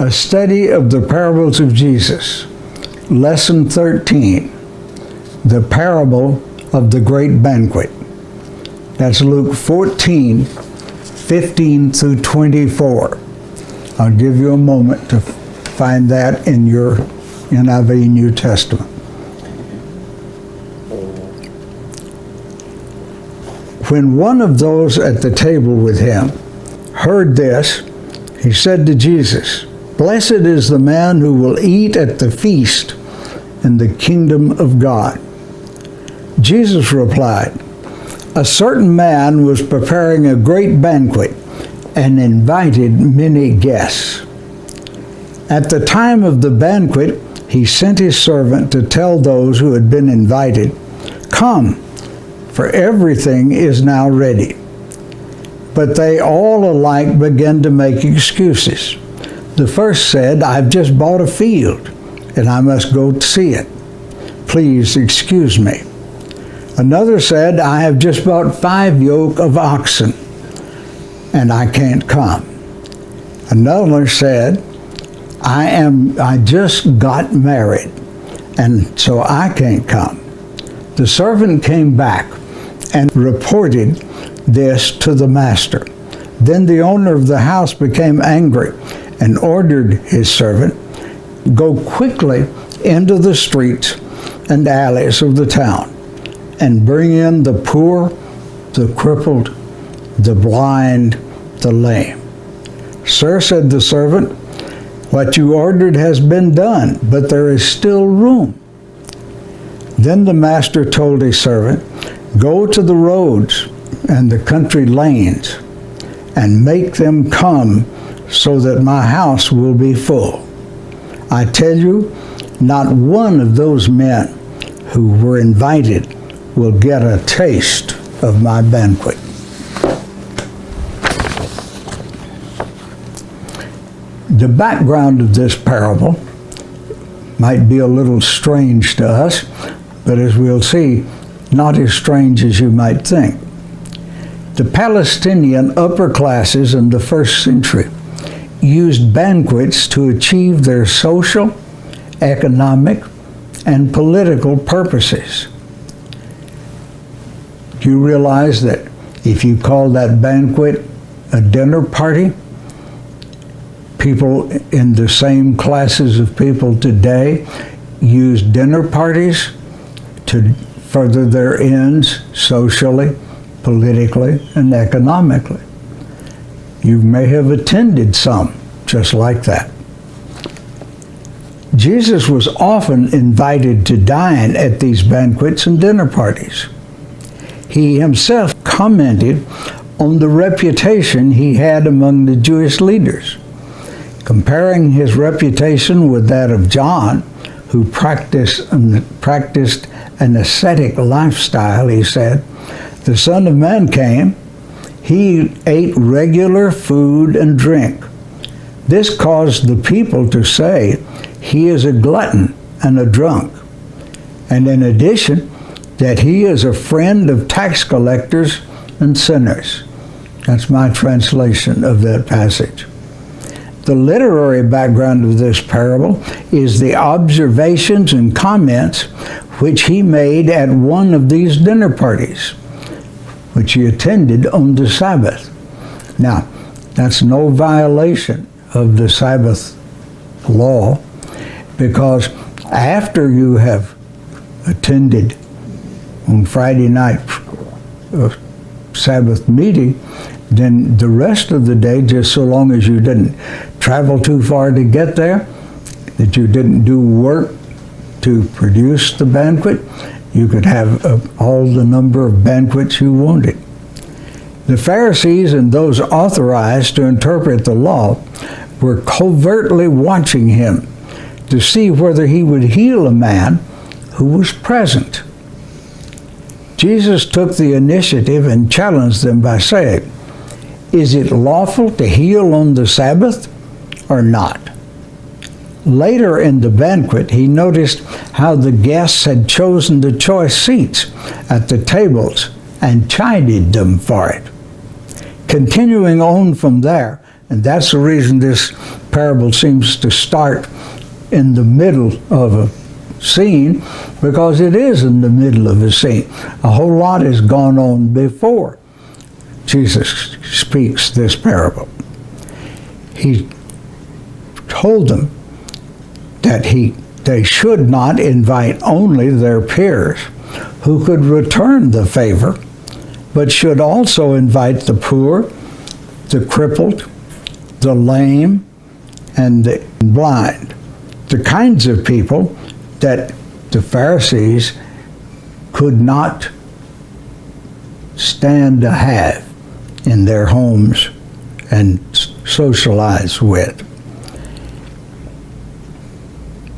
A study of the parables of Jesus. Lesson 13, the parable of the great banquet. That's Luke 14, 15 through 24. I'll give you a moment to find that in your NIV New Testament. When one of those at the table with him heard this, he said to Jesus, "Blessed is the man who will eat at the feast in the kingdom of God." Jesus replied, "A certain man was preparing a great banquet and invited many guests. At the time of the banquet, he sent his servant to tell those who had been invited, 'Come, for everything is now ready.' But they all alike began to make excuses. The first said, 'I've just bought a field, and I must go see it. Please excuse me.' Another said, 'I have just bought 5 yoke of oxen, and I can't come.' Another said, I just got married, and so I can't come." The servant came back and reported this to the master. Then the owner of the house became angry and ordered his servant, "Go quickly into the streets and alleys of the town and bring in the poor, the crippled, the blind, the lame." "Sir," said the servant, "what you ordered has been done, but there is still room." Then the master told his servant, "Go to the roads and the country lanes and make them come so that my house will be full. I tell you, not one of those men who were invited will get a taste of my banquet." The background of this parable might be a little strange to us, but as we'll see, not as strange as you might think. The Palestinian upper classes in the first century used banquets to achieve their social, economic, and political purposes. Do you realize that if you call that banquet a dinner party, people in the same classes of people today use dinner parties to further their ends socially, politically, and economically? You may have attended some just like that. Jesus was often invited to dine at these banquets and dinner parties. He himself commented on the reputation he had among the Jewish leaders. Comparing his reputation with that of John, who practiced an ascetic lifestyle, he said, "The Son of Man came, he ate regular food and drink. This caused the people to say, 'He is a glutton and a drunk,' and in addition, that he is a friend of tax collectors and sinners." That's my translation of that passage. The literary background of this parable is the observations and comments which he made at one of these dinner parties, which he attended on the Sabbath. Now, that's no violation of the Sabbath law, because after you have attended on Friday night Sabbath meeting, then the rest of the day, just so long as you didn't travel too far to get there, that you didn't do work to produce the banquet, you could have all the number of banquets you wanted. The Pharisees and those authorized to interpret the law were covertly watching him to see whether he would heal a man who was present. Jesus took the initiative and challenged them by saying, "Is it lawful to heal on the Sabbath or not?" Later in the banquet, he noticed how the guests had chosen the choice seats at the tables and chided them for it. Continuing on from there, and that's the reason this parable seems to start in the middle of a scene, because it is in the middle of a scene. A whole lot has gone on before Jesus speaks this parable. He told them that they should not invite only their peers who could return the favor, but should also invite the poor, the crippled, the lame, and the blind. The kinds of people that the Pharisees could not stand to have in their homes and socialize with.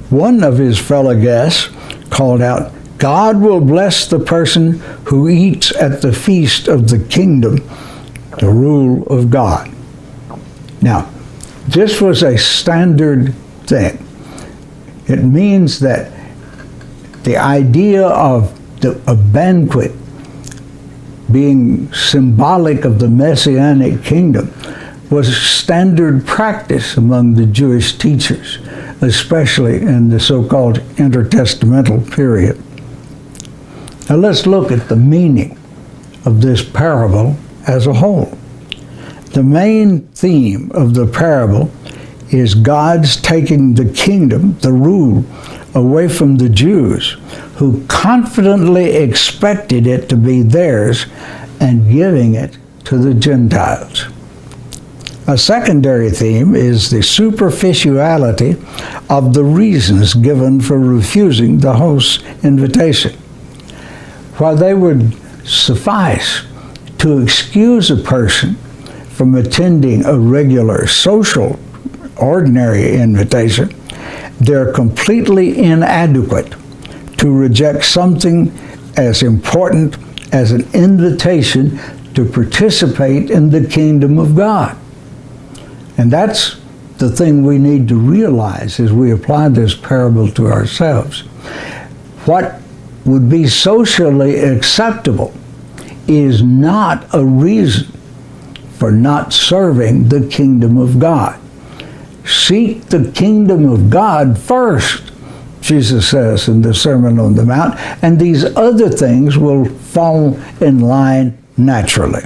One of his fellow guests called out, "God will bless the person who eats at the feast of the kingdom, the rule of God." Now, this was a standard thing. It means that the idea of a banquet being symbolic of the Messianic kingdom was standard practice among the Jewish teachers, especially in the so-called intertestamental period. Now let's look at the meaning of this parable as a whole. The main theme of the parable is God's taking the kingdom, the rule, away from the Jews, who confidently expected it to be theirs, and giving it to the Gentiles. A secondary theme is the superficiality of the reasons given for refusing the host's invitation. While they would suffice to excuse a person from attending a regular social, ordinary invitation, they're completely inadequate to reject something as important as an invitation to participate in the kingdom of God. And that's the thing we need to realize as we apply this parable to ourselves. What would be socially acceptable is not a reason for not serving the kingdom of God. Seek the kingdom of God first, Jesus says in the Sermon on the Mount, and these other things will fall in line naturally.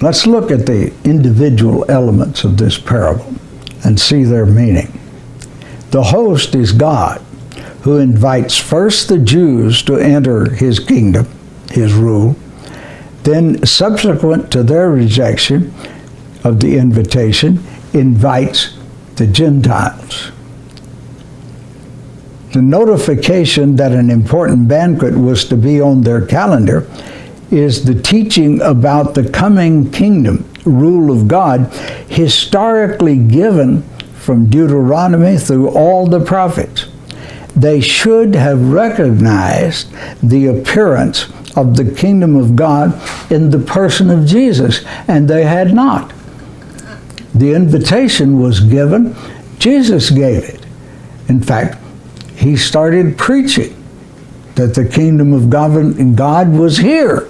Let's look at the individual elements of this parable and see their meaning. The host is God, who invites first the Jews to enter his kingdom, his rule, then subsequent to their rejection of the invitation, invites the Gentiles. The notification that an important banquet was to be on their calendar is the teaching about the coming kingdom, rule of God, historically given from Deuteronomy through all the prophets. They should have recognized the appearance of the kingdom of God in the person of Jesus, and they had not. The invitation was given, Jesus gave it. In fact, he started preaching that the kingdom of God was here.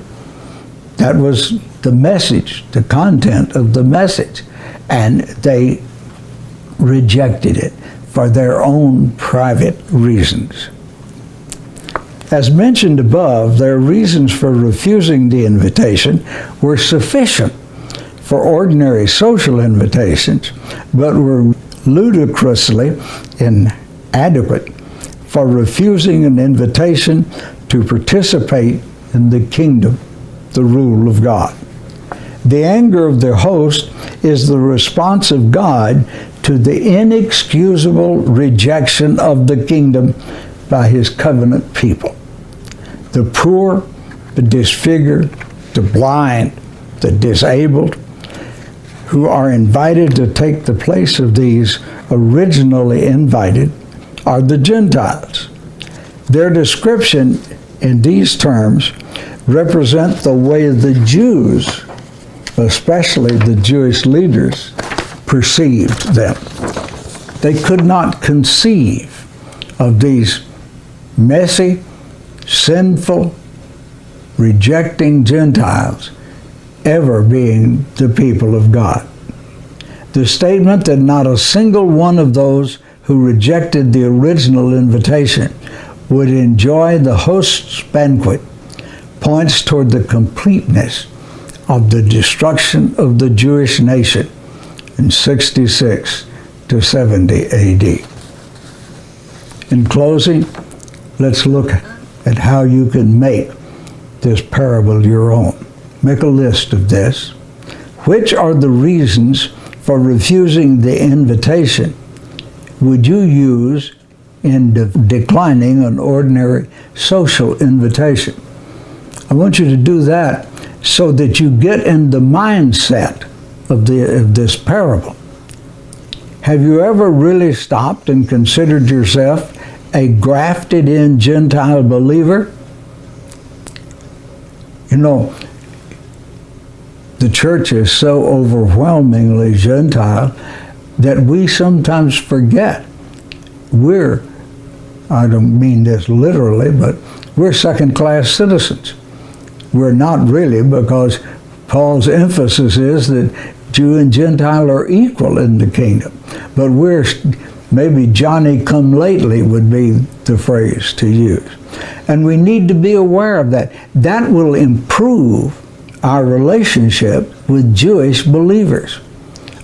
That was the message, the content of the message. And they rejected it for their own private reasons. As mentioned above, their reasons for refusing the invitation were sufficient for ordinary social invitations, but were ludicrously inadequate for refusing an invitation to participate in the kingdom, the rule of God. The anger of the host is the response of God to the inexcusable rejection of the kingdom by his covenant people. The poor, the disfigured, the blind, the disabled, who are invited to take the place of these originally invited, are the Gentiles. Their description in these terms represent the way the Jews, especially the Jewish leaders, perceived them. They could not conceive of these messy, sinful, rejecting Gentiles ever being the people of God. The statement that not a single one of those who rejected the original invitation would enjoy the host's banquet points toward the completeness of the destruction of the Jewish nation in 66 to 70 AD. In closing, let's look at how you can make this parable your own. Make a list of this. Which are the reasons for refusing the invitation would you use in declining an ordinary social invitation? I want you to do that so that you get in the mindset of this parable. Have you ever really stopped and considered yourself a grafted-in Gentile believer? You know, the church is so overwhelmingly Gentile that we sometimes forget I don't mean this literally, but we're second-class citizens. We're not really, because Paul's emphasis is that Jew and Gentile are equal in the kingdom. But maybe Johnny-come-lately would be the phrase to use. And we need to be aware of that. That will improve our relationship with Jewish believers,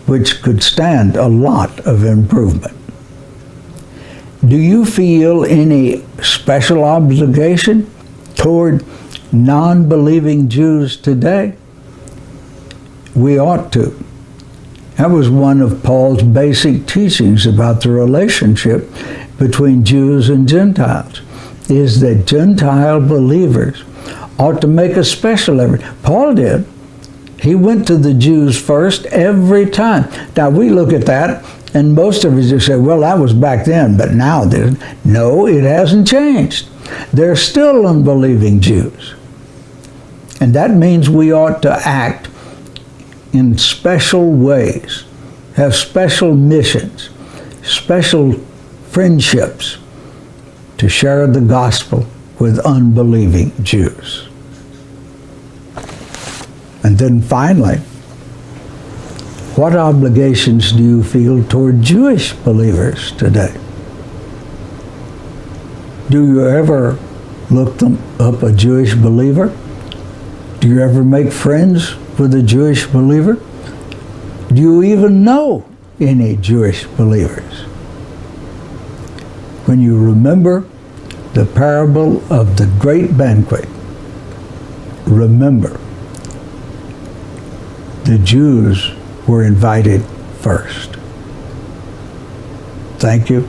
which could stand a lot of improvement. Do you feel any special obligation toward non-believing Jews today? We ought to. That was one of Paul's basic teachings about the relationship between Jews and Gentiles, is that Gentile believers ought to make a special effort. Paul did. He went to the Jews first every time. Now we look at that and most of us just say, well, that was back then, but now no, it hasn't changed. They're still unbelieving Jews. And that means we ought to act in special ways, have special missions, special friendships to share the gospel with unbelieving Jews. And then finally, what obligations do you feel toward Jewish believers today? Do you ever look up a Jewish believer? Do you ever make friends with a Jewish believer? Do you even know any Jewish believers? When you remember the parable of the great banquet, remember the Jews were invited first. Thank you.